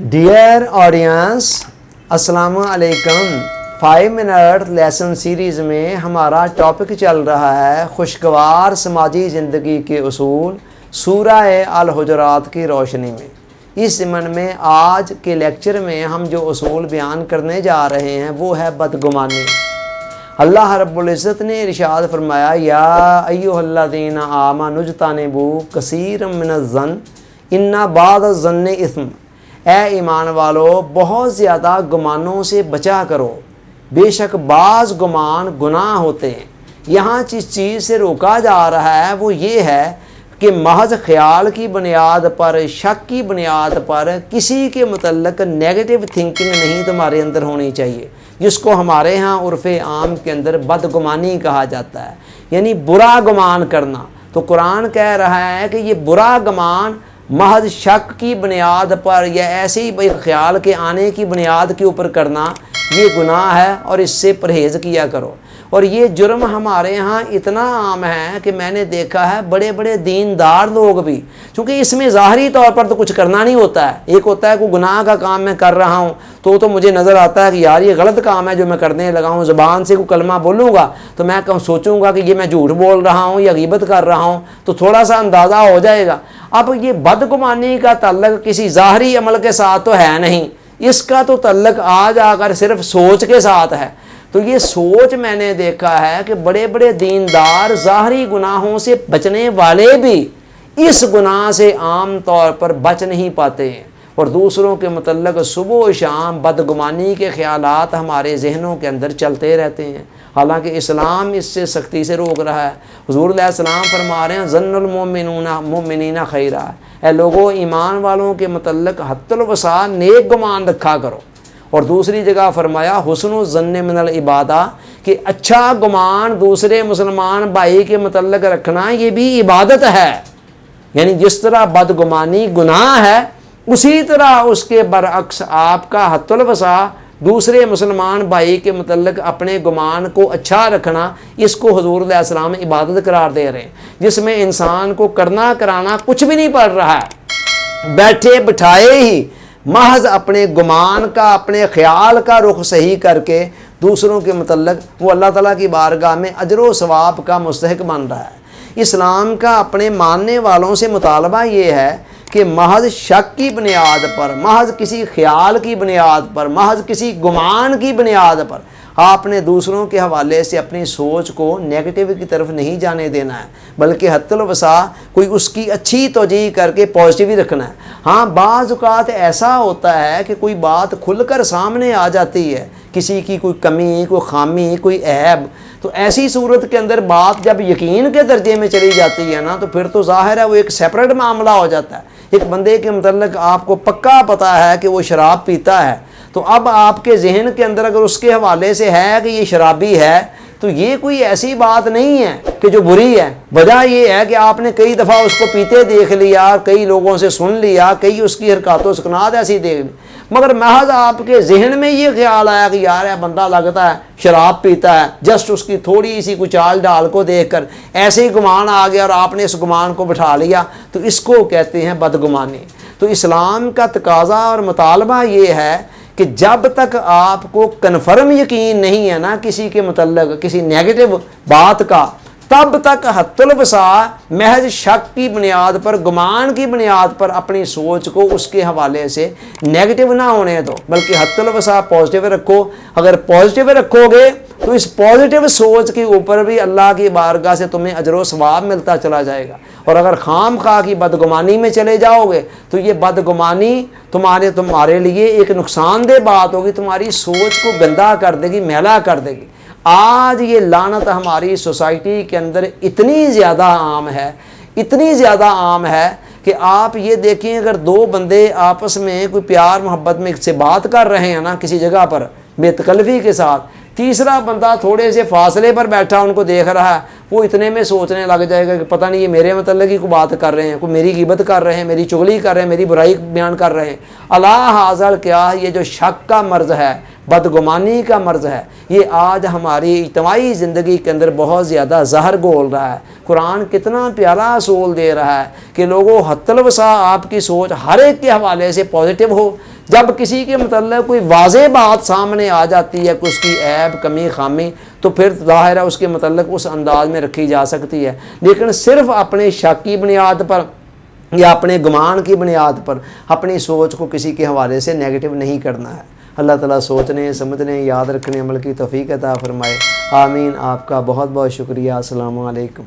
Dear audience, अस्सलाम वालेकुम। 5 minute lesson series में हमारा टॉपिक चल रहा है खुशगवार समाजी ज़िंदगी के उसूल सूरह अल हुजरात की रोशनी में। इस ज़िमन में आज के लेक्चर में हम जो उसूल बयान करने जा रहे हैं वो है बदगुमानी। अल्लाह रब्बुल इज़्ज़त ने इरशाद फरमाया, या अय्युहल्लज़ीना आमनुज्तनिबू कसीरम मिनज़्ज़न इन्ना बादज़्ज़न्नि इस्म। ए ईमान वालो, बहुत ज़्यादा गुमानों से बचा करो, बेशक बाज़ गुमान गुनाह होते हैं। यहाँ जिस चीज़ से रोका जा रहा है वो ये है कि महज ख्याल की बुनियाद पर, शक की बुनियाद पर किसी के मुतल्लक नेगेटिव थिंकिंग नहीं तुम्हारे अंदर होनी चाहिए, जिसको हमारे यहाँ उर्फ़े आम के अंदर बदगुमानी कहा जाता है, यानी बुरा गुमान करना। तो कुरान कह रहा है कि ये बुरा गुमान महज शक की बुनियाद पर या ऐसे ही ख्याल के आने की बुनियाद के ऊपर करना ये गुनाह है और इससे परहेज़ किया करो। और ये जुर्म हमारे यहाँ इतना आम है कि मैंने देखा है बड़े बड़े दीनदार लोग भी, क्योंकि इसमें ज़ाहरी तौर पर तो कुछ करना नहीं होता है। एक होता है कोई गुनाह का काम मैं कर रहा हूँ तो मुझे नज़र आता है कि यार ये गलत काम है जो मैं करने लगा हूँ, ज़ुबान से कोई कलमा बोलूँगा तो मैं सोचूंगा कि ये मैं झूठ बोल रहा हूँ या ग़ीबत कर रहा हूँ, तो थोड़ा सा अंदाज़ा हो जाएगा। अब ये बदगुमानी का तल्लक किसी ज़ाहरी अमल के साथ तो है नहीं, इसका तो तल्लक आज आकर सिर्फ सोच के साथ है। तो ये सोच मैंने देखा है कि बड़े बड़े दीनदार ज़ाहरी गुनाहों से बचने वाले भी इस गुनाह से आम तौर पर बच नहीं पाते हैं और दूसरों के मुतल्लक सुबह शाम बदगुमानी के ख़यालात हमारे जहनों के अंदर चलते रहते हैं। हालांकि इस्लाम इससे सख्ती से रोक रहा है। हुज़ूर अलैहिस्सलाम फरमा रहे हैं, ज़न्नुल मुमिनीना खैरा। ऐ लोगों, ईमान वालों के मुतल्लक हत्तुल वसा नेक गुमान रखा करो। और दूसरी जगह फरमाया, हुस्नुल ज़न्न मिनल इबादा, कि अच्छा गुमान दूसरे मुसलमान भाई के मुतल्लक रखना ये भी इबादत है। यानी जिस तरह बदगुमानी गुनाह है उसी तरह उसके बरअक्स आपका हत्तुल वसा दूसरे मुसलमान भाई के मुतल्लक अपने गुमान को अच्छा रखना, इसको हुज़ूर अलैहिस्सलाम इबादत करार दे रहे हैं, जिसमें इंसान को करना कराना कुछ भी नहीं पड़ रहा है। बैठे बिठाए ही महज अपने गुमान का, अपने ख्याल का रुख सही करके दूसरों के मुतल्लक वो अल्लाह ताला की बारगाह में अजर व सवाब का मुस्तहिक बन रहा है। इस्लाम का अपने मानने वालों से मुतालबा ये है कि महज शक की बुनियाद पर, महज किसी ख्याल की बुनियाद पर, महज किसी गुमान की बुनियाद पर आपने दूसरों के हवाले से अपनी सोच को नेगेटिव की तरफ नहीं जाने देना है, बल्कि हत्तुल वसा कोई उसकी अच्छी तवजीह करके पॉजिटिव ही रखना है। हाँ, बाज़ औक़ात ऐसा होता है कि कोई बात खुलकर सामने आ जाती है, किसी की कोई कमी, कोई खामी, कोई ऐब, तो ऐसी सूरत के अंदर बात जब यकीन के दर्जे में चली जाती है ना, तो फिर तो ज़ाहिर है वो एक सेपरेट मामला हो जाता है। एक बंदे के मुतल्लिक़ आपको पक्का पता है कि वो शराब पीता है, तो अब आपके जहन के अंदर अगर उसके हवाले से है कि ये शराबी है, तो ये कोई ऐसी बात नहीं है कि जो बुरी है। वजह ये है कि आपने कई दफ़ा उसको पीते देख लिया, कई लोगों से सुन लिया, कई उसकी हरकत व सुकनात ऐसी देख ली, मगर महज आपके जहन में ये ख्याल आया कि यार यह बंदा लगता है शराब पीता है, जस्ट उसकी थोड़ी सी कुछ चाल डाल को देखकर ऐसे ही गुमान आ गया और आपने इस गुमान को बिठा लिया, तो इसको कहते हैं बदगुमानी। तो इस्लाम का तकाज़ा और मुतालबा ये है कि जब तक आपको कन्फर्म यकीन नहीं है ना किसी के मुतल्लिक़ किसी नेगेटिव बात का, तब तक हत्तुल वसा महज शक की बुनियाद पर, गुमान की बुनियाद पर अपनी सोच को उसके हवाले से नेगेटिव ना होने दो, बल्कि हत्तुल वसा पॉजिटिव रखो। अगर पॉजिटिव रखोगे तो इस पॉजिटिव सोच के ऊपर भी अल्लाह की बारगाह से तुम्हें अजर व सवाब मिलता चला जाएगा। और अगर खाम खा की बदगुमानी में चले जाओगे तो ये बदगुमानी तुम्हारे लिए एक नुकसानदेह बात होगी, तुम्हारी सोच को गंदा कर देगी, मैला कर देगी। आज ये लानत हमारी सोसाइटी के अंदर इतनी ज़्यादा आम है, इतनी ज़्यादा आम है कि आप ये देखें, अगर दो बंदे आपस में कोई प्यार मोहब्बत में से बात कर रहे हैं ना किसी जगह पर बेतकल्फ़ी के साथ, तीसरा बंदा थोड़े से फासले पर बैठा उनको देख रहा है, वो इतने में सोचने लग जाएगा कि पता नहीं ये मेरे मतलब की कोई बात कर रहे हैं, कोई मेरी ग़ीबत कर रहे हैं, मेरी चुगली कर रहे हैं, मेरी बुराई बयान कर रहे हैं। अला हाज़ल क्या, ये जो शक का मर्ज़ है, بدگمانی کا مرض ہے، یہ آج ہماری اجتماعی زندگی کے اندر بہت زیادہ زہر گھول رہا ہے۔ قرآن کتنا پیارا اصول دے رہا ہے کہ لوگوں حد الوسع آپ کی سوچ ہر ایک کے حوالے سے پازیٹیو ہو۔ جب کسی کے متعلق کوئی واضح بات سامنے آ جاتی ہے، کوئی اس کی عیب کمی خامی، تو پھر ظاہر ہے اس کے متعلق اس انداز میں رکھی جا سکتی ہے، لیکن صرف اپنے شک کی بنیاد پر یا اپنے گمان کی بنیاد پر اپنی سوچ کو کسی کے حوالے سے نیگیٹو نہیں کرنا ہے۔ اللہ تعالیٰ سوچنے سمجھنے یاد رکھنے عمل کی توفیق عطا فرمائے، آمین۔ آپ کا بہت بہت شکریہ۔ السلام علیکم۔